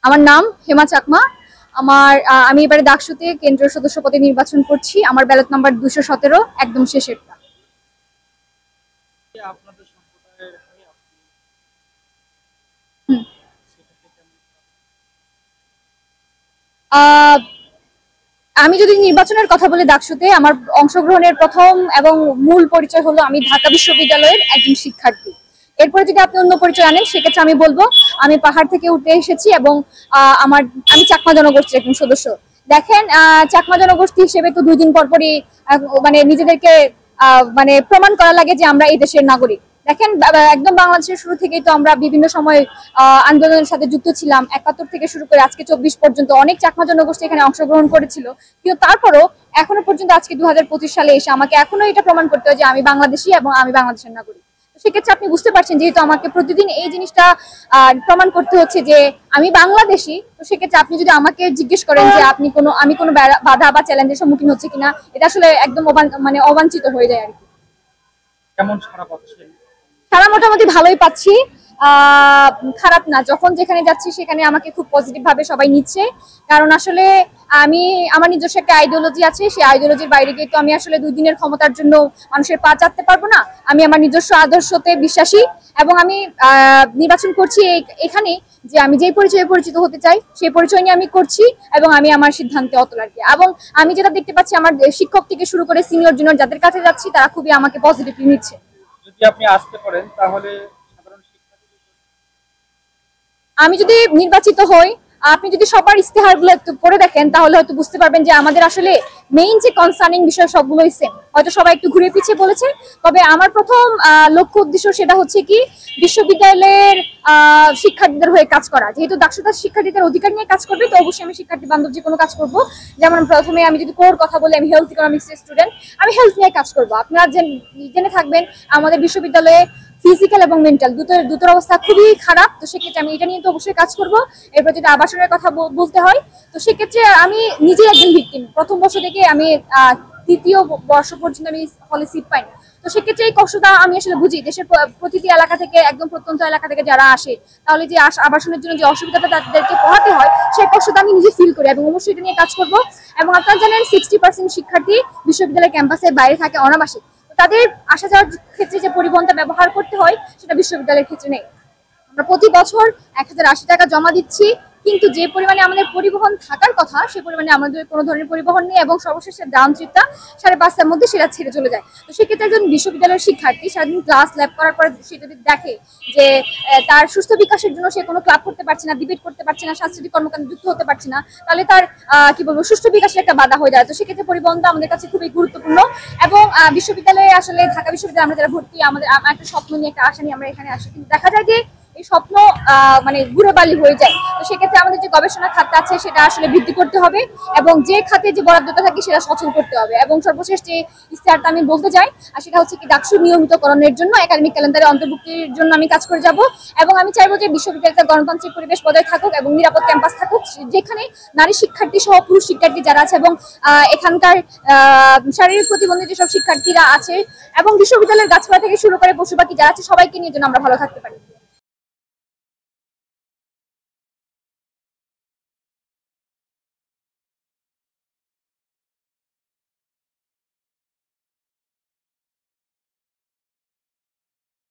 আমার নাম হেমা চাকমা। আমি এবারে ডাকসুতে কেন্দ্রীয় সদস্য পদে নির্বাচন করছি। আমার ব্যালট নাম্বার 217, একদম শেষেরটা। আমি যদি নির্বাচনের কথা বলি, ডাকসুতে আমার অংশগ্রহণের প্রথম এবং মূল পরিচয় হলো আমি ঢাকা বিশ্ববিদ্যালয়ের একজন শিক্ষার্থী। এরপরে যদি আপনি অন্য পরিচয় আনেন, সেক্ষেত্রে আমি বলবো আমি পাহাড় থেকে উঠে এসেছি এবং আমি চাকমা জনগোষ্ঠীর একজন সদস্য। দেখেন, চাকমা জনগোষ্ঠী হিসেবে তো 2 দিন পর পরই মানে নিজেদেরকে মানে প্রমাণ করা লাগে যে আমরা এই দেশের নাগরিক। দেখেন, একদম বাংলাদেশের শুরু থেকেই তো আমরা বিভিন্ন সময় আন্দোলনের সাথে যুক্ত ছিলাম। 71 থেকে শুরু করে আজকে 24 পর্যন্ত অনেক চাকমা জনগোষ্ঠী এখানে অংশগ্রহণ করেছিল। কিন্তু তারপরও এখনো পর্যন্ত আজকে 2025 সালে এসে আমাকে এখনো এটা প্রমাণ করতে হয় যে আমি বাংলাদেশি এবং আমি বাংলাদেশের নাগরিক। সেক্ষেত্রে আপনি বুঝতে পারছেন, যেহেতু আমাকে প্রতিদিন এই জিনিসটা প্রমাণ করতে হচ্ছে যে আমি বাংলাদেশি, তো সেক্ষেত্রে আপনি যদি আমাকে জিজ্ঞেস করেন যে আমি কোনো বাধা বা চ্যালেঞ্জের সম্মুখীন হচ্ছে কিনা, এটা আসলে একদম অবাঞ্ছিত হয়ে যায় আর কি। কেমন সাড়া পাচ্ছেন? সাড়া মোটামুটি ভালোই পাচ্ছি, খারাপ না। যখন যেখানে যাচ্ছি সেখানে আমাকে খুব পজিটিভ ভাবে সবাই নিচ্ছে। কারণ আসলে আমার নিজস্ব একটা আইডিওলজি আছে, সেই আইডিওলজির বাইরে গিয়ে তো আমি আসলে 2 দিনের ক্ষমতার জন্য মানুষের পা চাটতে পারবো না। আমি আমার নিজস্ব আদর্শতে বিশ্বাসী এবং আমি নির্বাচন করছি এখানে যে আমি যেই পরিচয়ে পরিচিত হতে চাই সেই পরিচয় নিয়ে আমি করছি এবং আমি আমার সিদ্ধান্তে অটল আর কি। এবং আমি যেটা দেখতে পাচ্ছি, আমার শিক্ষক থেকে শুরু করে সিনিয়র জুনিয়র যাদের কাছে যাচ্ছি তারা খুবই আমাকে পজিটিভলি নিচ্ছে। যদি আপনি আসতে পারেন তাহলে আমি যদি নির্বাচিত হই, আপনি যদি সবার ইস্তেহারগুলো একটু পড়ে দেখেন তাহলে হয়তো বুঝতে পারবেন যে আমাদের আসলে মেইন যে কনসার্নিং বিষয় সবগুলোই সেম। হয়তো সবাই একটু ঘুরে পিছিয়ে বলেছে, তবে আমার প্রথম লক্ষ্য উদ্দেশ্য সেটা হচ্ছে কি বিশ্ববিদ্যালয়ের শিক্ষার্থীদের হয়ে কাজ করা। যেহেতু ডাকসুটা শিক্ষার্থীদের অধিকার নিয়ে কাজ করবে, তো অবশ্যই আমি শিক্ষার্থী বান্ধব যে কোনো কাজ করব। যেমন প্রথমে আমি যদি কোর কথা বলি, আমি হেলথ ইকোনমিক্সের স্টুডেন্ট, আমি হেলথ নিয়ে কাজ করব। আপনারা জেনে থাকবেন আমাদের বিশ্ববিদ্যালয়ে ফিজিক্যাল এবং মেন্টাল দুটোর অবস্থা খুবই খারাপ। তো সেক্ষেত্রে আমি এটা নিয়ে তো অবশ্যই কাজ করব। এরপর যদি আবাসনের কথা বলতে হয়, তো সেক্ষেত্রে আমি নিজে একজন ভিকটিম। প্রথম বর্ষ থেকে আমি 3য় বর্ষ পর্যন্ত আমি হলে সিট পাইনি। তো সেক্ষেত্রে এই কষ্টটা আমি আসলে বুঝি। দেশের প্রতিটি এলাকা থেকে, একদম প্রত্যন্ত এলাকা থেকে যারা আসে, তাহলে যে আবাসনের জন্য যে অসুবিধাটা তাদেরকে পোহাতে হয়, সেই কষ্টটা আমি নিজে ফিল করি এবং অবশ্যই এটা নিয়ে কাজ করব। এবং আপনারা জানেন 60% শিক্ষার্থী বিশ্ববিদ্যালয় ক্যাম্পাসের বাইরে থাকে অনাবাসিক। তাদের আসা যাওয়ার ক্ষেত্রে যে পরিবহনটা ব্যবহার করতে হয়, সেটা বিশ্ববিদ্যালয়ের ক্ষেত্রে নেই। আমরা প্রতি বছর 1080 টাকা জমা দিচ্ছি, কিন্তু যে পরিমাণে আমাদের পরিবহন থাকার কথা সে পরিমাণে আমাদের কোনো ধরনের পরিবহন নেই এবং সর্বশেষে ডাউন ট্রিপটা 5:30টার মধ্যে সেটা ছেড়ে চলে যায়। তো সেক্ষেত্রে একজন বিশ্ববিদ্যালয়ের শিক্ষার্থী সারাদিন ক্লাস ল্যাব করার পরে সে যদি দেখে যে তার সুস্থ বিকাশের জন্য সে কোনো ক্লাব করতে পারছে না, ডিবেট করতে পারছে না, সাংস্কৃতিক কর্মকাণ্ডে যুক্ত হতে পারছে না, তাহলে তার সুস্থ বিকাশের একটা বাধা হয়ে যায়। তো সেক্ষেত্রে পরিবহনটা আমাদের কাছে খুবই গুরুত্বপূর্ণ। এবং বিশ্ববিদ্যালয়ে আসলে ঢাকা বিশ্ববিদ্যালয়ে আমরা যারা ভর্তি, আমার একটা স্বপ্ন নিয়ে, একটা আশা নিয়ে আমরা এখানে আসি, কিন্তু দেখা যায় যে এই স্বপ্ন ঘুরে বালি হয়ে যায়। তো সেক্ষেত্রে আমাদের যে গবেষণা খাত আছে সেটা আসলে বৃদ্ধি করতে হবে এবং যে খাতে যে বরাদ্দটা থাকে সেটা সচল করতে হবে। এবং সর্বশেষ যে ইস্তেহারটা আমি বলতে চাই, আর সেটা হচ্ছে কি ডাকসু নিয়মিতকরণের জন্য, একাডেমিক ক্যালেন্ডারে অন্তর্ভুক্তির জন্য আমি কাজ করে যাব। এবং আমি চাইবো যে বিশ্ববিদ্যালয়তে গণতান্ত্রিক পরিবেশ বজায় থাকুক এবং নিরাপদ ক্যাম্পাস থাকুক, যেখানে নারী শিক্ষার্থী সহ পুরুষ শিক্ষার্থী যারা আছে এবং এখানকার শারীরিক প্রতিবন্ধী যেসব শিক্ষার্থীরা আছে এবং বিশ্ববিদ্যালয়ের গাছপালা থেকে শুরু করে পশু পাখি যারা আছে, সবাইকে নিয়ে যেন আমরা ভালো থাকতে পারি।